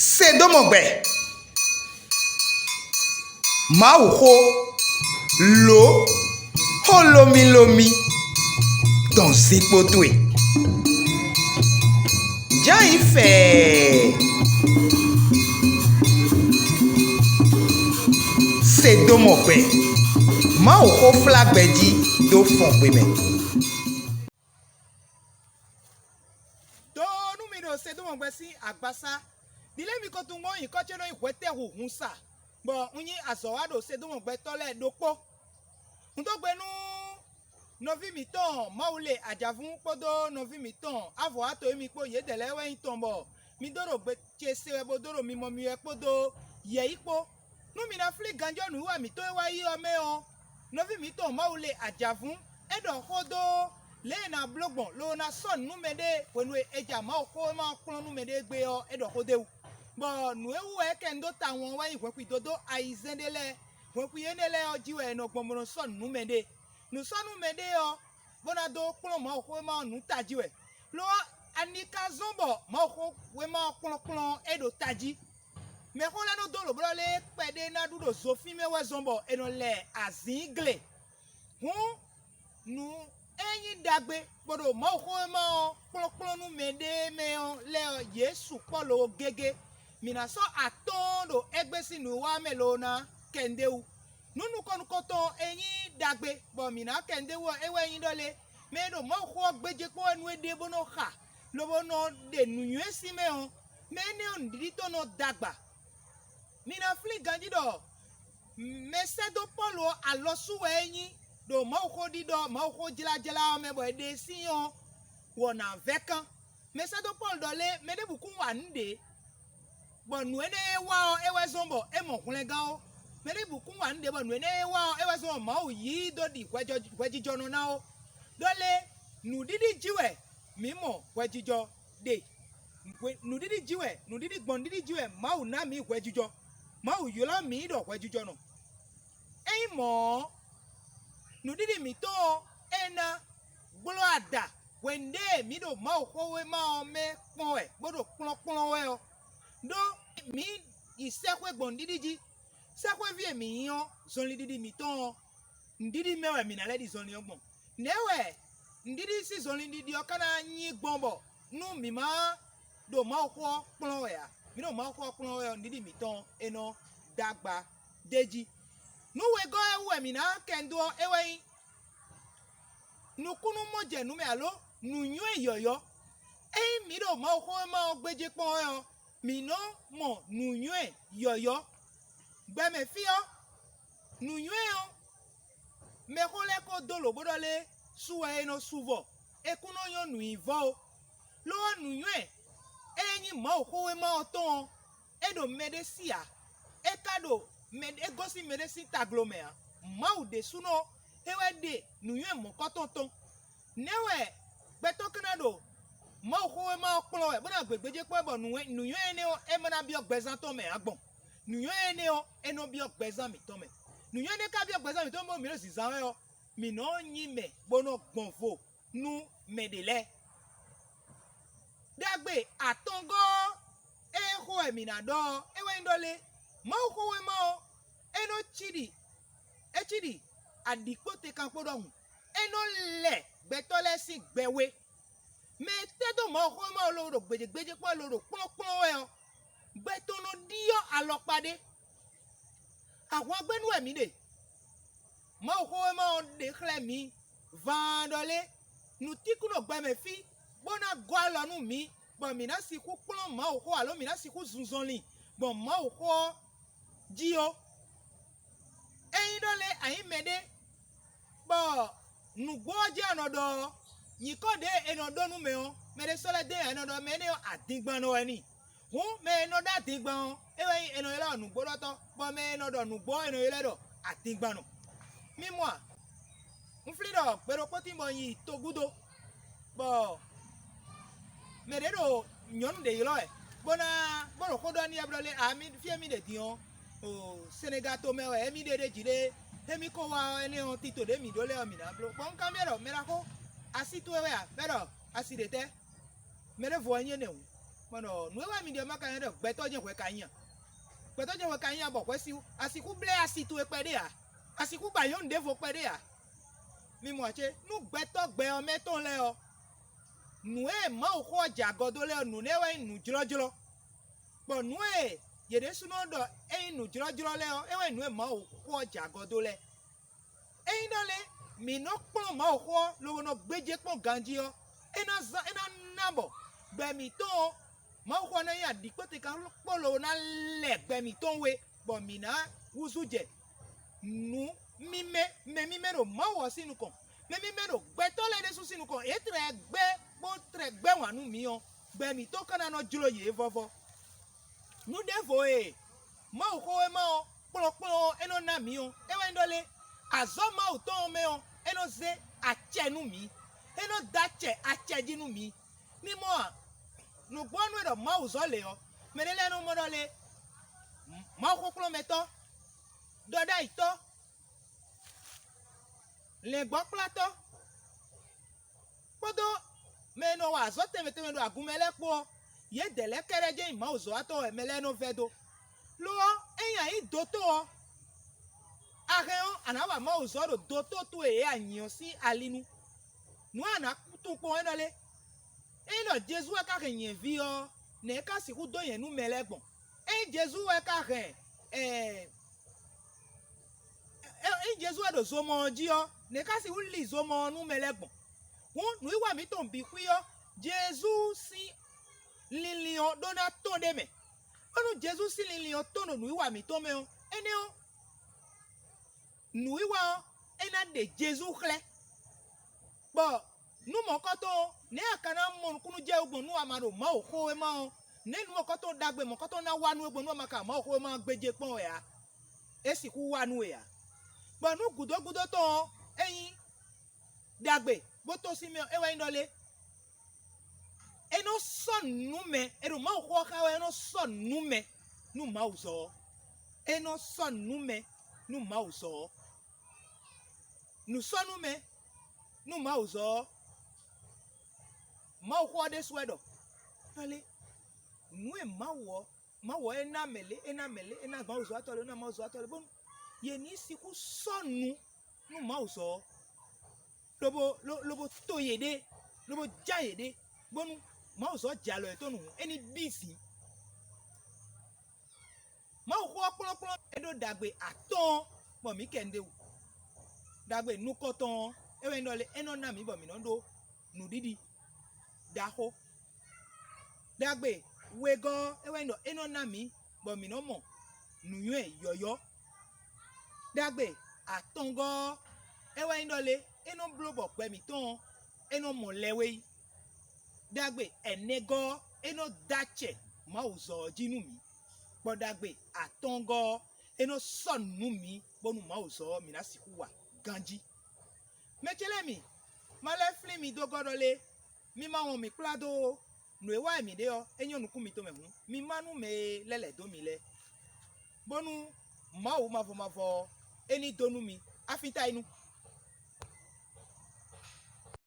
Sedomogbe Maouho Lo Holomilomi Dans Zipotwe Jaife Sedomogbe Maouho Flagbedi Do Fonpeme Sedomogbe si agbasa dile mi ko tun mo yin ko che no ihwete huhun sa bo unyin asowado Sedomogbe tole dopo ndo gbenu novi mi ton maule ajavun podo novi mi ton avo ato mi po ye dele we yin ton bo mi doro gbe che se bo doro mi mo mi e podo ye ipo nu mi na fli ganjo nu wa mi to wa yi o me o novi mi ton maule ajavun edo hodo le na blogbon lo na son nu mede wenu eja ma ko ma klon nu mede gbe o edo hodewu bo nu ewu e ke ndo ta won wa ihwe pi dodo aizendele won pi enele o jiwe no gbomoro son nu mede nu son nu mede o bona do klon ma ko ma nu tajiwe lo anika zombo ma ko we ma klon edo taji me ko la no do lo bro le pede na dudo zofi me we zombo eno le azingle nu Eyin dagbe gboro mo ko mo plonplonu mede me le Yesu polo gege mina so atondo egbesi nu wa melona kendewu nunu konukoto eyin dagbe bo mina kendewu ewe yin dole me do mo ko gbeje po enu ede bono ha lo bono de nu yesi me on me ne on dito no dagba mina fli ganjido me sedo polo alosuwe eyin do mauko dido mauko jila me bo de siyon wona vekan me sa do pol dole me de buku wande bo nu ene wa ewe zombo e mo kunle gan o me de buku wande bo nu ene wa ewe zombo ma o yi do di kwejijo no na o dole nu didi jiwe mimo kwejijo de nu didi jiwe nu didi gbon didi jiwe ma o na mi kwejijo ma o yola mi do kwejijo no e mo nu didi mi to ena gbolo ada wende mi do ma ko we ma me pon e gbodo plon we o do mi isekwe gbon didi ji sekwe vie mi yan zonli didi mi to ndidi mewe mi na le di zonli ogbon newe ndidi si zonli didi o kana yin gbonbo nu mi ma do ma ko plon we a mi do ma ko plon we ndidi mi to eno dagba deji nu we go ewe mi na kendo ewe nukunu moje nu me alo nu nyu eyoyo mi do ma ko ma gbeje pon e mi no mo nu nyu eyoyo gbe me fi o nu nyu e o me ko le ko dolo bodole suwe no suvo ekuno yo nu ivo lo nu nyu eyin ma ko we ma ton edo medesia ekado egosi medesi taglomea ma u de suno ewe de nu yue mo kotonton newe gbeto kanado ma ko ma opolo e bona gbegbeje po bo nu yue ne o e mana bi ogbezan to me agbon nu yue ne o eno bi ogbezan mi to me nu yue ne ka bi ogbezan mi to mo mi lo si zan o mi no yin me bono gbonfo nu medele dagbe atongo e ho e mi na do ewe ndole ma ko we ma eno chidi adikpote kan podohun eno le gbetole si gbewe me tedo mo ko ma oloro gbeje po oloro pon we o gbetono dio alopade àwọn agbenu emi de mo ko ma de kle mi vandole nu tikuno gbe me fi bona go alonu mi bo mi na si ku pon ma ko alo mi na si ku zunzonli bo ma ko jio eyin dole ayin mede bo nu gboje anodo yikode enodo nu me o mede sole de enodo me ne adigban no eni me enodo adigban ewe eno yela nu gbodo to bo me enodo nu gbo eno yele do adigban no mi mo a nflido pero poti mo yi to gudo bo mede do nyon de yelo e bona boro kodo ni abrole ami fie mi de dion o Senegal to me e mi de jide emi ko wa ene on tito de mi dole o mi na blo bon camero mera ko asi to ewe a pero asi de te mere vo anye ne Mono no wa mi de maka yan de gbeto je we kan yan. Gbeto je we kan yan bo kwe si asiku ble asitu e pede a. Asiku ba yon de fo pede a. Mi mo che nu gbeto gbe o meton le o. Nu e ma o ko jagodo le o nu ne we nu jrojro. Bo nu e yede suno do e nu jrojro le o e we nu e ma o ko jagodo le. E ndole mi no pon ma o ko lo no gbeje pon ganji o. E na nabo gbe mi to ma o ko na ya di pe te kan polo na le gbe mi to we bo mi na wuzuje nu mi me ro ma wo sinu kon me ro gbe to le de su sinu kon e tre gbe wanu mi o gbe mi to kana no juro ye vovo nu defo e ma o ko e ma o polo eno na mi o e we ndole azo ma o to me o eno ze achenu mi eno dache achejinu mi mi mo nu gbonu e do ma o zo le o me le no mo do le ma o ko polo meto doda ito le gbo plato podo me no wa zo teme do agumele po ye dele kereje ima ozo ato emele no vedo lo eyan yi doto o aheo anawa ma ozo do doto to e anyo si alinu nu ana kutu po enole eno Jesu e ka yen vi o ne ka si ku do yen nu melegbon Jesu e ka Jesu e do zomo ji o ne ka si uli zomo nu melegbon won nu iwa mi to bi kwi o Jesu si lilion dona to de me onu Jesu si lilion to no nu iwa mi to me o ene o nu iwa o ena de Jesu kle bo nu mo ko to ne akana mo kunu je ogbon nu amaro ma o ko e ma o ne nu mo ko to dagbe mo ko to na wanu ogbon nu amaka ma o ko e ma gbeje pon e a esi ku wanu e a bo nu gudo to eyin dagbe bo to si me e wa indole eno son nume ero ma o ka eno son nume nu ma uzo eno son nume nu ma uzo nu son nume nu ma uzo ma o de swedo ale nu e ma wo ena mele ena ma uzo atole na ma uzo atole bon ye ni siku sonu nu ma uzo lobo to yede lobo jayede bonu ma o so jalo e to nu eni bisi ma o ko opolopolo edo dagbe aton bo mi kende u dagbe nu koton e we ndole eno na mi bo mi no do nu didi daho dagbe wego e we ndo eno na mi bo mi no mo nu yun yoyo dagbe atongo e we ndole eno blobo pe mi ton eno mo lewe dagbe enego eno dache ma uzo jinu mi bo dagbe atongo eno sonu mi bonu ma uzo mi na sikuwa ganji mechele mi male fli mi dogodole mi ma won mi plado nu ewa mi de o enyo nuku mi to me hu mi manu me lele do mi le bonu ma o ma fo eni donu mi afita inu